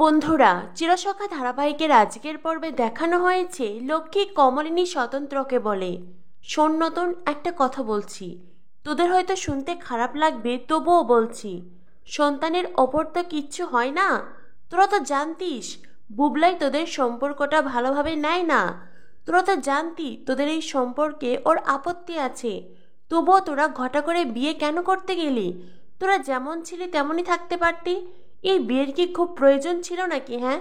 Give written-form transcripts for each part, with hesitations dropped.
বন্ধুরা, চিরসখা ধারাবাহিকের আজকের পর্বে দেখানো হয়েছে লক্ষ্মী কমলিনী স্বতন্ত্রকে বলে, শোন নতুন, একটা কথা বলছি, তোদের হয়তো শুনতে খারাপ লাগবে, তবুও বলছি, সন্তানের ওপর তো কিচ্ছু হয় না। তোরা তো জানতিস বুবলাই তোদের সম্পর্কটা ভালোভাবে নেয় না। তোরা তো জানতি তোদের এই সম্পর্কে ওর আপত্তি আছে, তবুও তোরা ঘটা করে বিয়ে কেন করতে গেলি? তোরা যেমন ছিলি তেমনই থাকতে পারতি। এই বিয়ের কি খুব প্রয়োজন ছিল নাকি? হ্যাঁ,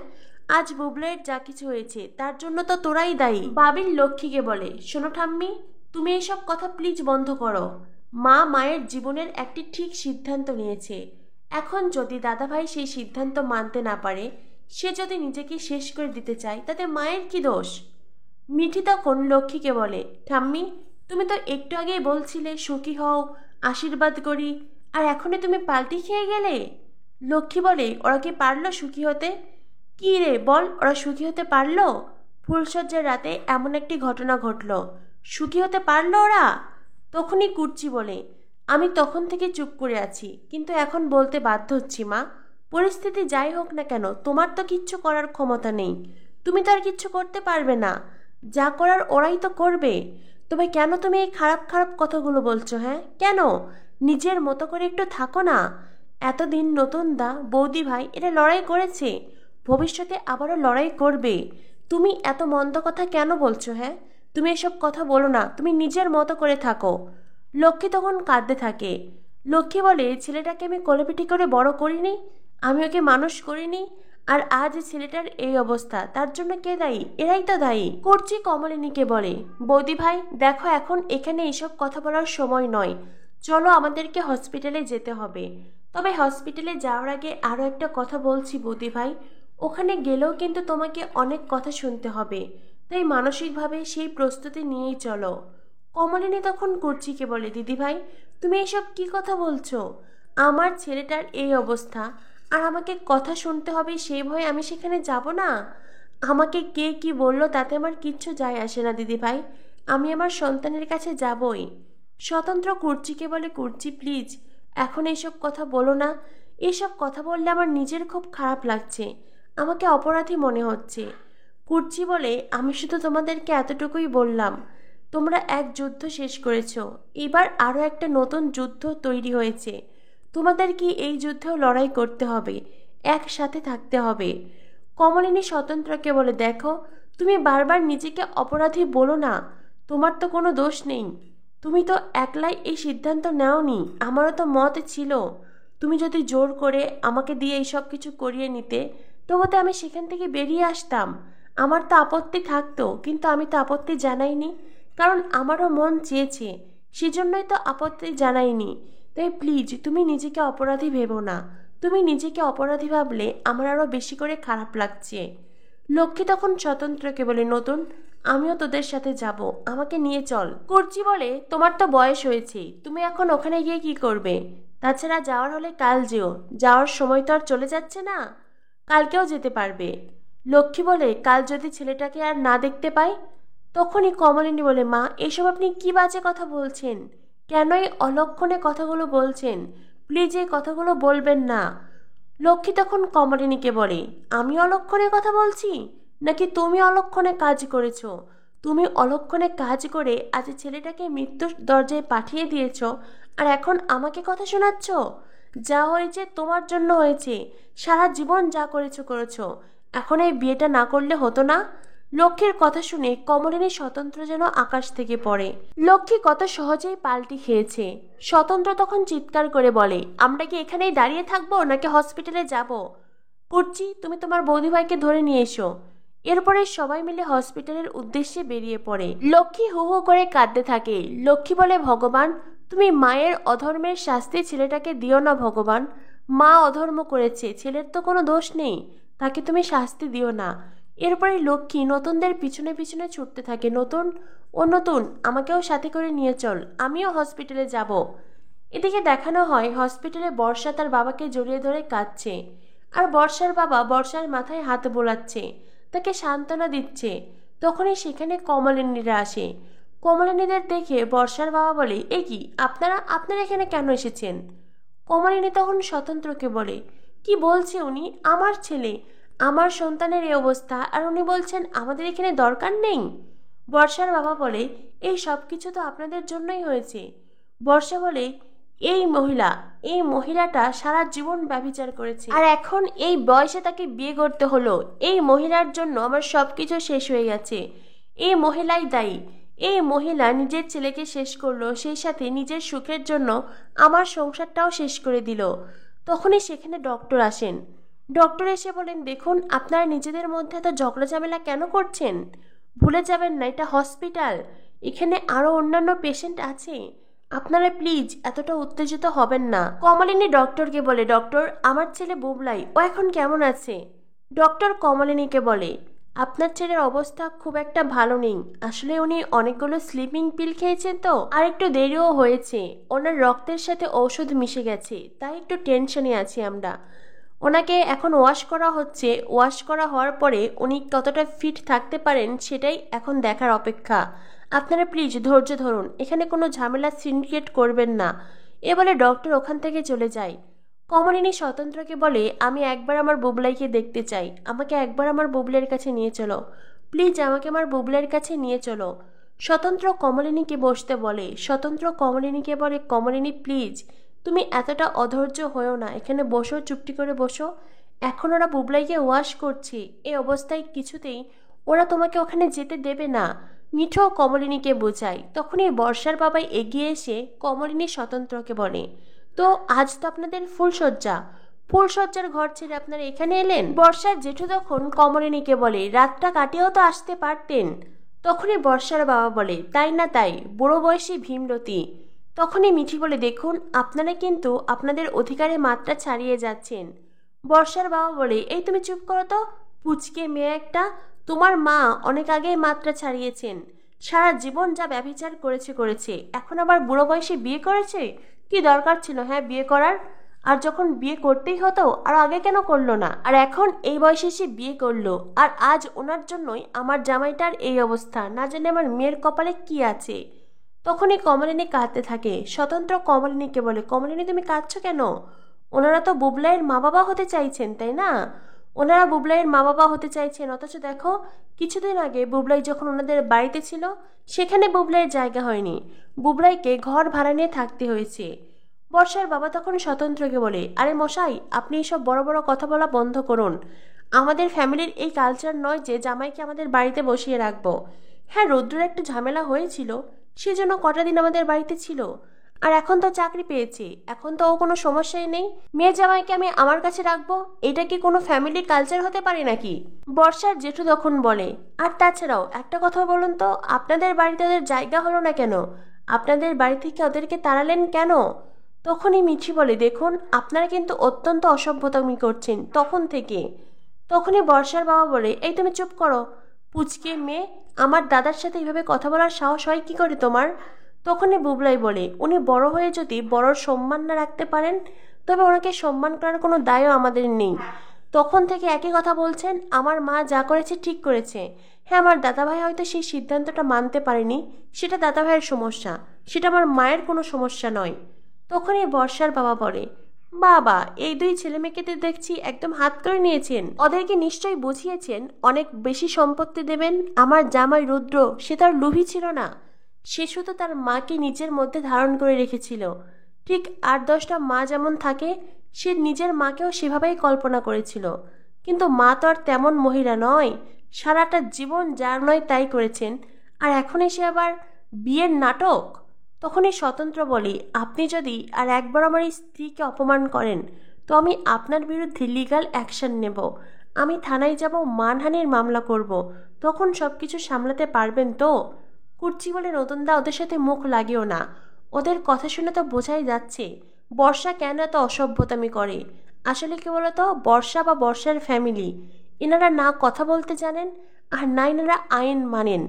আজ বুবলাইয়ের যা কিছু হয়েছে তার জন্য তো তোরাই দায়ী। বাবির লক্ষ্মীকে বলে, শোনো ঠাম্মি, তুমি এইসব কথা প্লিজ বন্ধ করো। মা মায়ের জীবনের একটি ঠিক সিদ্ধান্ত নিয়েছে। এখন যদি দাদাভাই সেই সিদ্ধান্ত মানতে না পারে, সে যদি নিজেকে শেষ করে দিতে চায়, তাতে মায়ের কি দোষ? মিঠি তখন লক্ষ্মীকে বলে, ঠাম্মি, তুমি তো একটু আগেই বলছিলে সুখী হও, আশীর্বাদ করি, আর এখনই তুমি পাল্টি খেয়ে গেলে। লক্ষ্মী বলে, ওরা কি পারলো সুখী হতে? কি রে বল, ওরা সুখী হতে পারলো? ফুলসজ্জার রাতে এমন একটি ঘটনা ঘটলো, সুখী হতে পারলো ওরা? তখনই কুর্চি বলে, আমি তখন থেকে চুপ করে আছি, কিন্তু এখন বলতে বাধ্য হচ্ছি মা। পরিস্থিতি যাই হোক না কেন, তোমার তো কিচ্ছু করার ক্ষমতা নেই। তুমি তো আর কিচ্ছু করতে পারবে না। যা করার ওরাই তো করবে। তবে কেন তুমি এই খারাপ খারাপ কথাগুলো বলছো? হ্যাঁ, কেন? নিজের মতো করে একটু থাকো না। এতদিন নতুন দা, বৌদি ভাই এরা লড়াই করেছে, ভবিষ্যতে আবারও লড়াই করবে। তুমি এত মন্দ কথা কেন বলছো? হ্যাঁ, তুমি এসব কথা বলো না, তুমি নিজের মতো করে থাকো। লক্ষ্মী তখন কাঁদতে থাকে। লক্ষ্মী বলে, ছেলেটাকে আমি কোলেপিটি করে বড় করিনি, আমি ওকে মানুষ করিনি, আর আজ ছেলেটার এই অবস্থা, তার জন্য কে দায়ী? এরাই তো দায়ী। করছি কমলিনীকে বলে, বৌদি ভাই দেখো, এখন এখানে এইসব কথা বলার সময় নয়, চলো আমাদেরকে হসপিটালে যেতে হবে। তবে হসপিটালে যাওয়ার আগে আরও একটা কথা বলছি বৌদি ভাই, ওখানে গেলেও কিন্তু তোমাকে অনেক কথা শুনতে হবে, তাই মানসিকভাবে সেই প্রস্তুতি নিয়েই চলো। কমলিনী তখন কুর্চিকে বলে, দিদি ভাই তুমি এসব কি কথা বলছো? আমার ছেলেটার এই অবস্থা, আর আমাকে কথা শুনতে হবে সেই ভয়ে আমি সেখানে যাব না? আমাকে কে কি বললো তাতে আমার কিচ্ছু যায় আসে না দিদি ভাই, আমি আমার সন্তানের কাছে যাবই। স্বতন্ত্র কুর্চিকে বলে, কুর্চি প্লিজ এখন এইসব কথা বলো না। এইসব কথা বললে আমার নিজের খুব খারাপ লাগছে, আমাকে অপরাধী মনে হচ্ছে। কুর্চি বলে, আমি শুধু তোমাদেরকে এতটুকুই বললাম, তোমরা এক যুদ্ধ শেষ করেছ, এবার আরও একটা নতুন যুদ্ধ তৈরি হয়েছে, তোমাদের কি এই যুদ্ধেও লড়াই করতে হবে, একসাথে থাকতে হবে। কমলিনী স্বতন্ত্রকে বলে, দেখো তুমি বারবার নিজেকে অপরাধী বলো না, তোমার তো কোনো দোষ নেই, তুমি তো একলাই এই সিদ্ধান্ত নেওনি, আমারও তো মত ছিল। তুমি যদি জোর করে আমাকে দিয়ে এই সব কিছু করিয়ে নিতে, তবু তো আমি সেখান থেকে বেরিয়ে আসতাম, আমার তো আপত্তি থাকতো, কিন্তু আমি তো আপত্তি জানাইনি, কারণ আমারও মন চেয়েছে, সেজন্যই তো আপত্তি জানাইনি। তাই প্লিজ তুমি নিজেকে অপরাধী ভেবো না, তুমি নিজেকে অপরাধী ভাবলে আমার আরও বেশি করে খারাপ লাগছে। লক্ষ্মী তখন স্বতন্ত্রকে বলে, নতুন আমিও তোদের সাথে যাব, আমাকে নিয়ে চল। কুর্চি বলে, তোমার তো বয়স হয়েছে, তুমি এখন ওখানে গিয়ে কি করবে? তাছাড়া যাওয়ার হলে কাল যেও, যাওয়ার সময় তো আর চলে যাচ্ছে না, কালকেও যেতে পারবে। লক্ষ্মী বলে, কাল যদি ছেলেটাকে আর না দেখতে পাই? তখনই কমলিনী বলে, মা এসব আপনি কি বাজে কথা বলছেন? কেন এই অলক্ষণে কথাগুলো বলছেন? প্লিজ এই কথাগুলো বলবেন না। লক্ষ্মী তখন কমলিনীকে বলে, আমি অলক্ষণে কথা বলছি নাকি তুমি অলক্ষণে কাজ করেছো? তুমি অলক্ষণে কাজ করে আজ ছেলেটাকে মৃত্যুর দরজায় পাঠিয়ে দিয়েছ, আর এখন আমাকে কথা শোনাচ্ছ? যা হয়েছে তোমার জন্য হয়েছে, সারা জীবন যা করেছো করেছো, এখন এই বিয়েটা না করলে হতো না? লক্ষ্মীর কথা শুনে কমলিনী স্বতন্ত্র যেন আকাশ থেকে পড়ে। লক্ষ্মী কত সহজেই পাল্টি খেয়েছে। স্বতন্ত্র তখন চিৎকার করে বলে, আমরা কি এখানেই দাঁড়িয়ে থাকবো নাকি হসপিটালে যাব? কুর্চি, তুমি তোমার বৌদিভাইকে ধরে নিয়ে এসো। এরপরে সবাই মিলে হসপিটালের উদ্দেশ্যে বেরিয়ে পড়ে। লক্ষ্মী হু হু করে কাঁদতে থাকে। লক্ষ্মী বলে, ভগবান তুমি মায়ের অধর্মের শাস্তি ছেলেটাকে দিও না ভগবান, মা অধর্ম করেছে, ছেলের তো কোনো দোষ নেই, তাকে তুমি শাস্তি দিও না। এরপরে লক্ষ্মী নতুনদের পিছনে পিছনে ছুটতে থাকে, নতুন ও নতুন আমাকেও সাথে করে নিয়ে চল, আমিও হসপিটালে যাব। এদিকে দেখানো হয় হসপিটালে বর্ষা তার বাবাকে জড়িয়ে ধরে কাঁদছে, আর বর্ষার বাবা বর্ষার মাথায় হাত বোলাচ্ছে, তাকে সান্ত্বনা দিচ্ছে। তখনই সেখানে কমলিনীরা আসে। কমলিনীদের দেখে বর্ষার বাবা বলে, এ কি, আপনারা আপনারা এখানে কেন এসেছেন? কমলিনী তখন স্বতন্ত্রকে বলে, কি বলছে উনি? আমার ছেলে, আমার সন্তানের এই অবস্থা, আর উনি বলছেন আমাদের এখানে দরকার নেই। বর্ষার বাবা বলে, এই সব কিছু তো আপনাদের জন্যই হয়েছে। বর্ষা বলে, এই মহিলাটা সারা জীবন ব্যভিচার করেছে, আর এখন এই বয়সে তাকে বিয়ে করতে হলো। এই মহিলার জন্য আমার সব কিছু শেষ হয়ে গেছে। এই মহিলাই দায়ী। এই মহিলা নিজের ছেলেকে শেষ করলো, সেই সাথে নিজের সুখের জন্য আমার সংসারটাও শেষ করে দিল। তখনই সেখানে ডক্টর আসেন। ডক্টর এসে বলেন, দেখুন আপনারা নিজেদের মধ্যে এত ঝগড়া ঝামেলা কেন করছেন? ভুলে যাবেন না এটা হসপিটাল, এখানে আরও অন্যান্য পেশেন্ট আছে। আপনারা প্লিজ এতটা উত্তেজিত হবেন না। কমলিনী ডক্টরকে বলে, ডক্টর আমার ছেলে বুবলাই, ও এখন কেমন আছে? ডক্টর কমলিনীকে বলে, আপনার ছেলের অবস্থা খুব একটা ভালো নেই। আসলে উনি অনেকগুলো স্লিপিং পিল খেয়েছেন তো, আর একটু দেরিও হয়েছে। ওনার রক্তের সাথে ঔষধ মিশে গেছে, তাই একটু টেনশনে আছি আমরা। ওনাকে এখন ওয়াশ করা হচ্ছে। ওয়াশ করা হওয়ার পরে উনি কতটা ফিট থাকতে পারেন সেটাই এখন দেখার অপেক্ষা। আপনারা প্লিজ ধৈর্য ধরুন, এখানে কোনো ঝামেলা সিন্ডিকেট করবেন না। এ বলে ডক্টর ওখান থেকে চলে যায়। কমলিনী স্বতন্ত্রকে বলে, আমি একবার আমার বুবলাইকে দেখতে চাই, আমাকে একবার আমার বুবলের কাছে নিয়ে চলো প্লিজ, আমাকে আমার বুবলের কাছে নিয়ে চলো। স্বতন্ত্র কমলিনীকে বসতে বলে। স্বতন্ত্র কমলিনীকে বলে, কমলিনী প্লিজ তুমি এতটা অধৈর্য হয়েও না, এখানে বসো, চুপটি করে বসো। এখন ওরা বুবলাইকে ওয়াশ করছে, এই অবস্থায় কিছুতেই ওরা তোমাকে ওখানে যেতে দেবে না। মিঠো কমলিনীকে বোঝায়। তখনই বর্ষার বাবাই এগিয়ে এসে কমলিনী স্বতন্ত্রকে বলে, তো আজ তো আপনাদের ফুলশয্যার ঘর ছেড়ে আপনারা এখানে এলেন? বর্ষার জেঠু তখন কমলিনীকে বলে, রাতটা কাটিয়েও তো আসতে পারতেন। তখনই বর্ষার বাবা বলে, তাই না তাই, বুড়ো বয়সী ভীমরতি। তখনই মিঠি বলে, দেখুন আপনারা কিন্তু আপনাদের অধিকারে মাত্রা ছাড়িয়ে যাচ্ছেন। বর্ষার বাবা বলে, এই তুমি চুপ করো তো, পুচকে মেয়ে একটা। তোমার মা অনেক আগেই মাত্রা ছাড়িয়েছেন, সারা জীবন যা ব্যভিচার করেছে, এখন আবার বুড়ো বয়সে বিয়ে করেছে। কি দরকার ছিল হ্যাঁ বিয়ে করার? আর যখন বিয়ে করতেই হতো আর আগে কেন করলো না? আর এখন এই বয়সে সে বিয়ে করলো, আর আজ ওনার জন্যই আমার জামাইটার এই অবস্থা। না জানি আমার মেয়ের কপালে কি আছে। তখনই কমলিনী কাঁদতে থাকে। স্বতন্ত্র কমলিনীকে বলে, কমলিনী তুমি কাঁদছো কেন? ওনারা তো বুবলাইয়ের মা বাবা হতে চাইছেন, তাই না? ওনারা বুবলাইয়ের মা বাবা হতে চাইছেন, অথচ দেখো কিছুদিন আগে বুবলাই যখন ওনাদের বাড়িতে ছিল সেখানে বুবলাইয়ের জায়গা হয়নি, বুবলাইকে ঘর ভাড়া নিয়ে থাকতে হয়েছে। বর্ষার বাবা তখন স্বতন্ত্রকে বলে, আরে মশাই আপনি এসব বড় বড় কথা বলা বন্ধ করুন। আমাদের ফ্যামিলির এই কালচার নয় যে জামাইকে আমাদের বাড়িতে বসিয়ে রাখবো। হ্যাঁ রৌদ্রের একটু ঝামেলা হয়েছিল, সেজন্য কটা দিন আমাদের বাড়িতে ছিল, আর এখন তো চাকরি পেয়েছে, এখন তো ও কোনো সমস্যাই নেই। মেয়ে জামাইকে আমি আমার কাছে রাখবো, এটা কি কোনো ফ্যামিলির কালচার হতে পারে নাকি? বর্ষার জেঠু তখন বলে, আর তাছাড়াও একটা কথা বলুন তো, আপনাদের বাড়িতে ওদের জায়গা হলো না কেন? আপনাদের বাড়ি থেকে ওদেরকে তাড়ালেন কেন? তখনই মিঠি বলে, দেখুন আপনারা কিন্তু অত্যন্ত অসভ্যতামি করছেন তখন থেকে। তখনই বর্ষার বাবা বলে, এই তুমি চুপ করো, পুচকে মেয়ে, আমার দাদার সাথে এইভাবে কথা বলার সাহস হয় কি করে তোমার? তখনই বুবলাই বলে, উনি বড় হয়ে যদি বড়র সম্মান না রাখতে পারেন তবে ওনাকে সম্মান করার কোনো দায়ও আমাদের নেই। তখন থেকে একই কথা বলছেন, আমার মা যা করেছে ঠিক করেছে। হ্যাঁ আমার দাদাভাই হয়তো সেই সিদ্ধান্তটা মানতে পারেনি, সেটা দাদাভাইয়ের সমস্যা, সেটা আমার মায়ের কোনো সমস্যা নয়। তখনই বর্ষার বাবা বলে, বাবা এই দুই ছেলে মেয়েকে তো দেখছি একদম হাত করে নিয়েছেন, ওদেরকে নিশ্চয়ই বুঝিয়েছেন অনেক বেশি সম্পত্তি দেবেন। আমার জামাই রুদ্র সে তার লোভী ছিল না, সে শুধু তার মাকে নিজের মধ্যে ধারণ করে রেখেছিল। ঠিক 8-10টা মা যেমন থাকে, সে নিজের মাকেও সেভাবেই কল্পনা করেছিল। কিন্তু মা তো আর তেমন মহিলা নয়, সারাটা জীবন যার নয় তাই করেছেন, আর এখন এসে আবার বিয়ের নাটক। তখনই স্বতন্ত্র বলি, আপনি যদি আর একবার আমার এই স্ত্রীকে অপমান করেন তো আমি আপনার বিরুদ্ধে লিগ্যাল অ্যাকশন নেব। আমি থানায় যাব, মানহানির মামলা করব। তখন সব কিছু সামলাতে পারবেন তো? কুর্চি বলে, নতুনদা ওদের সাথে মুখ লাগিও না, ওদের কথা শুনে তো বোঝাই যাচ্ছে বর্ষা কেন এত অসভ্যতামি করে। আসলে কি বলতো, বর্ষা বা বর্ষার ফ্যামিলি, এনারা না কথা বলতে জানেন আর না এনারা আইন মানেন।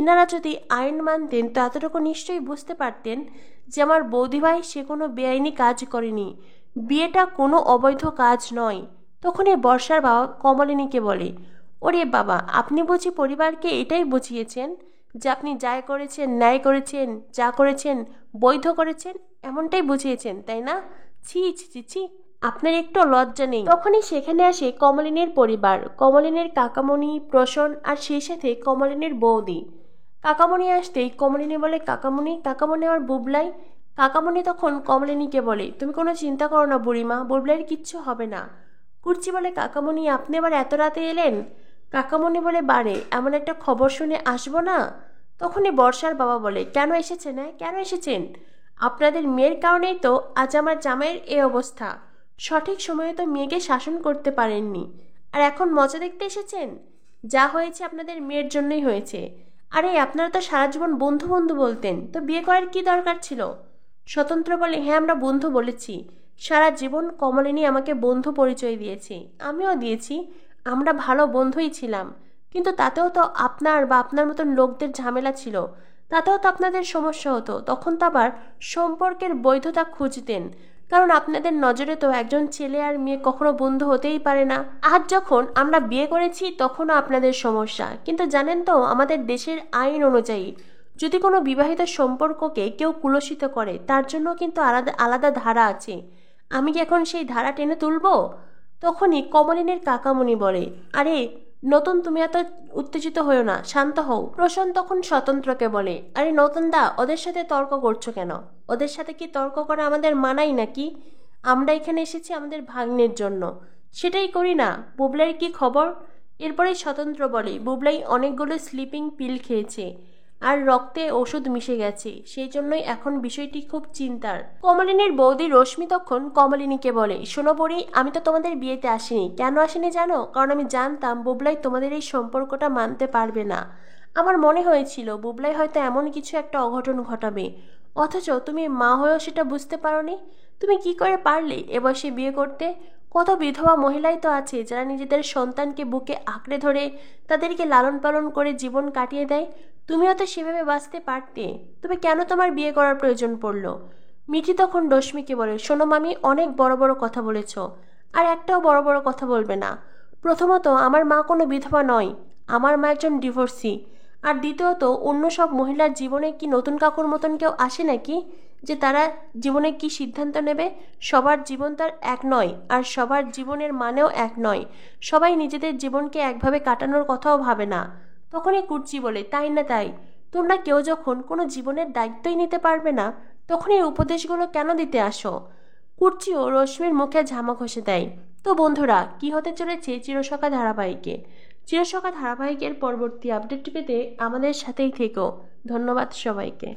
ইনারা যদি আইন মানতেন তো এতটুকু নিশ্চয়ই বুঝতে পারতেন যে আমার বৌদিভাই সে কোনো বেআইনি কাজ করেনি, বিয়েটা কোনো অবৈধ কাজ নয়। তখনই বর্ষার বাবা কমলিনীকে বলে, ওরে বাবা আপনি বুঝি পরিবারকে এটাই বুঝিয়েছেন যে আপনি যাই করেছেন, ন্যায় করেছেন, যা করেছেন বৈধ করেছেন, এমনটাই বুঝিয়েছেন তাই না? ছি ছি ছি ছি, আপনার একটু লজ্জা নেই। তখনই সেখানে আসে কমলিনীর পরিবার, কমলিনীর কাকামণি, প্রসন্ন আর সেই সাথে কমলিনীর বৌদি। কাকামণি আসতেই কমলিনী বলে, কাকামণি, কাকামণি আমার বুবলাই। কাকামণি তখন কমলিনীকে বলে, তুমি কোনো চিন্তা করো না বুড়িমা, বুবলাইয়ের কিচ্ছু হবে না। কুর্চি বলে, কাকামণি আপনি আবার এত রাতে এলেন? কাকামণি বলে, বারে এমন একটা খবর শুনে আসবো না? তখনই বর্ষার বাবা বলে, কেন এসেছেন? হ্যাঁ কেন এসেছেন? আপনাদের মেয়ের কারণেই তো আজ আমার জামাইয়ের এই অবস্থা। সঠিক সময়ে তো মেয়েকে শাসন করতে পারেননি, আর এখন মজা দেখতে এসেছেন? যা হয়েছে আপনাদের মেয়ের জন্যই হয়েছে। আরে আপনারা তো সারা জীবন বন্ধু বন্ধু বলতেন, তো বিয়ে করার কি দরকার ছিল? স্বতন্ত্র বলে, হ্যাঁ আমরা বন্ধু বলেছি, সারা জীবন কমলিনী আমাকে বন্ধু পরিচয় দিয়েছে, আমিও দিয়েছি, আমরা ভালো বন্ধুই ছিলাম। কিন্তু তাতেও তো আপনার বা আপনার মতন লোকদের ঝামেলা ছিল, তাতেও তো আপনাদের সমস্যা হতো। তখন তো আবার সম্পর্কের বৈধতা খুঁজতেন, কারণ আপনাদের নজরে তো একজন ছেলে আর মেয়ে কখনো বন্ধু হতেই পারে না। আজ যখন আমরা বিয়ে করেছি তখনও আপনাদের সমস্যা, কিন্তু জানেন তো আমাদের দেশের আইন অনুযায়ী যদি কোনো বিবাহিত সম্পর্ককে কেউ কুলসিত করে তার জন্য কিন্তু আলাদা আলাদা ধারা আছে। আমি কি এখন সেই ধারা টেনে তুলব? তখনই কমলিনীর কাকামণি বলে, আরে নতুন তুমি এত উত্তেজিত হয়েও না, শান্ত হও। প্রসন্ন তখন স্বতন্ত্রকে বলে, আরে নতুন দা ওদের সাথে তর্ক করছো কেন? ওদের সাথে কি তর্ক করা আমাদের মানাই নাকি? আমরা এখানে এসেছি আমাদের ভাগ্নের জন্য, সেটাই করি না। বুবলাইয়ের কি খবর? এরপরেই স্বতন্ত্র বলে, বুবলাই অনেকগুলো স্লিপিং পিল খেয়েছে আর রক্তে ওষুধ মিশে গেছে, সেই জন্যই এখন বিষয়টি খুব চিন্তার। কমলিনীর বৌদি রশ্মি তখন কমলিনীকে বলে, শোনো বড়ি, আমি তো তোমাদের বিয়েতে আসিনি। কেন আসিনি জানো? কারণ আমি জানতাম বুবলাই তোমাদের এই সম্পর্কটা মানতে পারবে না। আমার মনে হয়েছিল বুবলাই হয়তো এমন কিছু একটা অঘটন ঘটাবে, অথচ তুমি মা হয়েও সেটা বুঝতে পারোনি। তুমি কি করে পারলে এ বয়সে বিয়ে করতে? কত বিধবা মহিলাই তো আছে যারা নিজেদের সন্তানকে বুকে আঁকড়ে ধরে তাদেরকে লালন পালন করে জীবন কাটিয়ে দেয়। তুমিও তো সেভাবে বাঁচতে পারতে, তবে কেন তোমার বিয়ে করার প্রয়োজন পড়লো? মিঠি তখন রশ্মিকে বলে, শোনো মামি, অনেক বড় বড় কথা বলেছ, আর একটাও বড় বড় কথা বলবে না। প্রথমত আমার মা কোনো বিধবা নয়, আমার মা একজন ডিভোর্সি। আর দ্বিতীয়ত অন্য সব মহিলার জীবনে কি নতুন কাকুর মতন কেউ আসে নাকি যে তারা জীবনে কি সিদ্ধান্ত নেবে? সবার জীবন তার এক নয়, আর সবার জীবনের মানেও এক নয়। সবাই নিজেদের জীবনকে একভাবে কাটানোর কথাও ভাবে না। তখনই কুর্চি বলে, তাই না তাই? তোমরা কেউ যখন কোনো জীবনের দায়িত্বই নিতে পারবে না তখন এই উপদেশগুলো কেন দিতে আসো? কুর্চিও রশ্মির মুখে ঝামা ঘষে দেয়। তো বন্ধুরা, কি হতে চলেছে চিরসখা ধারাবাহিকে? চিরসখা ধারাবাহিকের পরবর্তী আপডেট পেতে আমাদের সাথেই থেকো। ধন্যবাদ সবাইকে।